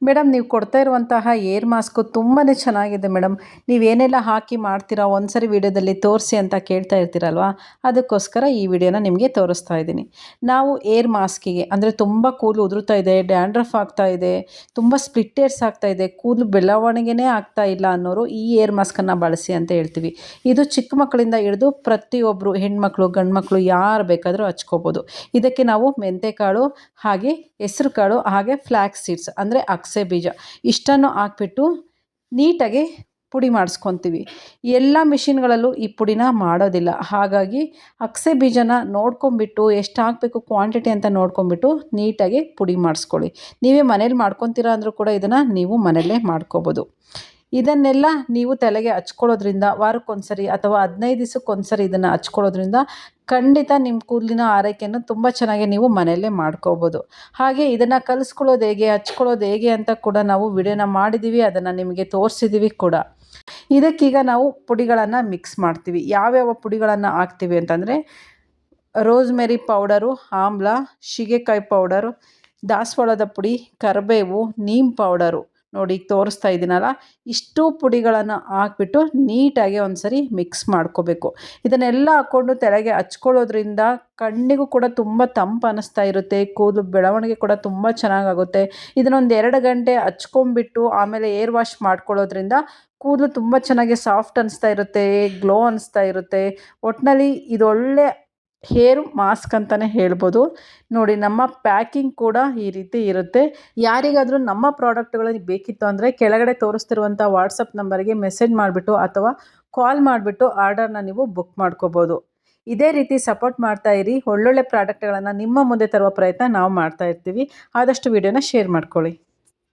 Madam ನೀವು ಕೊಡ್ತಾ ಇರುವಂತಹ ಏರ್ ಮಾಸ್ಕು ತುಂಬಾ ಚೆನ್ನಾಗಿದೆ ಮೇಡಮ್. ನೀವೇನೆಲ್ಲ ಹಾಕಿ ಮಾಡ್ತೀರಾ ಒಂದ್ಸರಿ ವಿಡಿಯೋದಲ್ಲಿ ತೋರಿಸಿ ಅಂತ ಕೇಳ್ತಾ ಇರ್ತೀರಲ್ವ, ಅದಕ್ಕೋಸ್ಕರ ಈ ವಿಡಿಯೋನ ನಿಮಗೆ ತೋರಿಸ್ತಾ ಇದ್ದೀನಿ. ನಾವು ಏರ್ ಮಾಸ್ಕಿಗೆ ಅಂದರೆ ತುಂಬ ಕೂದಲು ಉದುರುತ್ತಾ ಇದೆ, ಡ್ಯಾಂಡ್ರಫ್ ಆಗ್ತಾ ಇದೆ, ತುಂಬ ಸ್ಪ್ಲಿಟ್ ಏರ್ಸ್ ಆಗ್ತಾ ಇದೆ, ಕೂದಲು ಬೆಳವಣಿಗೆನೇ ಆಗ್ತಾ ಇಲ್ಲ ಅನ್ನೋರು ಈ ಏರ್ ಮಾಸ್ಕನ್ನು ಬಳಸಿ ಅಂತ ಹೇಳ್ತೀವಿ. ಇದು ಚಿಕ್ಕ ಮಕ್ಕಳಿಂದ ಹಿಡಿದು ಪ್ರತಿಯೊಬ್ಬರು ಹೆಣ್ಮಕ್ಳು ಗಂಡು ಮಕ್ಕಳು ಯಾರು ಬೇಕಾದರೂ ಹಚ್ಕೋಬೋದು. ಇದಕ್ಕೆ ನಾವು ಮೆಂತೆಕಾಳು ಹಾಗೆ ಹೆಸರು ಕಾಳು ಹಾಗೆ ಫ್ಲ್ಯಾಕ್ಸ್ ಸೀಡ್ಸ್ ಅಂದರೆ ಅಗಸೆ ಬೀಜ ಇಷ್ಟನ್ನು ಹಾಕ್ಬಿಟ್ಟು ನೀಟಾಗಿ ಪುಡಿ ಮಾಡಿಸ್ಕೊತೀವಿ. ಎಲ್ಲ ಮಿಷಿನ್ಗಳಲ್ಲೂ ಈ ಪುಡಿನ ಮಾಡೋದಿಲ್ಲ. ಹಾಗಾಗಿ ಅಗಸೆ ಬೀಜನ ನೋಡ್ಕೊಂಬಿಟ್ಟು ಎಷ್ಟು ಹಾಕಬೇಕು ಕ್ವಾಂಟಿಟಿ ಅಂತ ನೋಡ್ಕೊಂಬಿಟ್ಟು ನೀಟಾಗಿ ಪುಡಿ ಮಾಡಿಸ್ಕೊಳ್ಳಿ. ನೀವೇ ಮನೇಲಿ ಮಾಡ್ಕೊತೀರಾ ಅಂದರೂ ಕೂಡ ಇದನ್ನು ನೀವು ಮನೆಯಲ್ಲೇ ಮಾಡ್ಕೋಬೋದು. ಇದನ್ನೆಲ್ಲ ನೀವು ತಲೆಗೆ ಹಚ್ಕೊಳ್ಳೋದ್ರಿಂದ ವಾರಕ್ಕೊಂದ್ಸರಿ ಅಥವಾ 15 ದಿವಸಕ್ಕೊಂದ್ಸರಿ ಇದನ್ನು ಹಚ್ಕೊಳ್ಳೋದ್ರಿಂದ ಖಂಡಿತ ನಿಮ್ಮ ಕೂದಲಿನ ಆರೈಕೆಯನ್ನು ತುಂಬ ಚೆನ್ನಾಗಿ ನೀವು ಮನೆಯಲ್ಲೇ ಮಾಡ್ಕೋಬೋದು. ಹಾಗೆ ಇದನ್ನು ಕಲಿಸ್ಕೊಳ್ಳೋದು ಹೇಗೆ, ಹಚ್ಕೊಳ್ಳೋದು ಹೇಗೆ ಅಂತ ಕೂಡ ನಾವು ವಿಡಿಯೋನ ಮಾಡಿದ್ದೀವಿ, ಅದನ್ನು ನಿಮಗೆ ತೋರಿಸಿದ್ದೀವಿ ಕೂಡ. ಇದಕ್ಕೀಗ ನಾವು ಪುಡಿಗಳನ್ನು ಮಿಕ್ಸ್ ಮಾಡ್ತೀವಿ. ಯಾವ್ಯಾವ ಪುಡಿಗಳನ್ನು ಹಾಕ್ತೀವಿ ಅಂತಂದರೆ ರೋಸ್ಮೆರಿ ಪೌಡರು, ಆಮ್ಲ, ಶಿಗೆಕಾಯಿ ಪೌಡರು, ದಾಸವಾಳದ ಪುಡಿ, ಕರಿಬೇವು, ನೀಮ್ ಪೌಡರು ನೋಡಿ ತೋರಿಸ್ತಾ ಇದ್ದೀನಲ್ಲ, ಇಷ್ಟು ಪುಡಿಗಳನ್ನು ಹಾಕ್ಬಿಟ್ಟು ನೀಟಾಗಿ ಒಂದ್ಸರಿ ಮಿಕ್ಸ್ ಮಾಡ್ಕೋಬೇಕು. ಇದನ್ನೆಲ್ಲ ಹಾಕ್ಕೊಂಡು ತಲೆಗೆ ಹಚ್ಕೊಳ್ಳೋದ್ರಿಂದ ಕಣ್ಣಿಗೂ ಕೂಡ ತುಂಬ ತಂಪು ಅನ್ನಿಸ್ತಾ ಇರುತ್ತೆ, ಕೂದಲು ಬೆಳವಣಿಗೆ ಕೂಡ ತುಂಬ ಚೆನ್ನಾಗಾಗುತ್ತೆ. ಇದನ್ನೊಂದು 2 ಗಂಟೆ ಹಚ್ಕೊಂಬಿಟ್ಟು ಆಮೇಲೆ ಏರ್ ವಾಶ್ ಮಾಡ್ಕೊಳ್ಳೋದ್ರಿಂದ ಕೂದಲು ತುಂಬ ಚೆನ್ನಾಗಿ ಸಾಫ್ಟ್ ಅನ್ನಿಸ್ತಾ ಇರುತ್ತೆ, ಗ್ಲೋ ಅನ್ನಿಸ್ತಾ ಇರುತ್ತೆ. ಒಟ್ಟಿನಲ್ಲಿ ಇದೊಳ್ಳೆ ಹೇರ್ ಮಾಸ್ಕ್ ಅಂತಲೇ ಹೇಳ್ಬೋದು. ನೋಡಿ ನಮ್ಮ ಪ್ಯಾಕಿಂಗ್ ಕೂಡ ಈ ರೀತಿ ಇರುತ್ತೆ. ಯಾರಿಗಾದರೂ ನಮ್ಮ ಪ್ರಾಡಕ್ಟ್ಗಳು ಬೇಕಿತ್ತು ಅಂದರೆ ಕೆಳಗಡೆ ತೋರಿಸ್ತಿರುವಂಥ ವಾಟ್ಸಪ್ ನಂಬರ್ಗೆ ಮೆಸೇಜ್ ಮಾಡಿಬಿಟ್ಟು ಅಥವಾ ಕಾಲ್ ಮಾಡಿಬಿಟ್ಟು ಆರ್ಡರ್ನ ನೀವು ಬುಕ್ ಮಾಡ್ಕೋಬೋದು. ಇದೇ ರೀತಿ ಸಪೋರ್ಟ್ ಮಾಡ್ತಾ ಇರಿ. ಒಳ್ಳೊಳ್ಳೆ ಪ್ರಾಡಕ್ಟ್ಗಳನ್ನು ನಿಮ್ಮ ಮುಂದೆ ತರುವ ಪ್ರಯತ್ನ ನಾವು ಮಾಡ್ತಾ ಇರ್ತೀವಿ. ಆದಷ್ಟು ವಿಡಿಯೋನ ಶೇರ್ ಮಾಡ್ಕೊಳ್ಳಿ.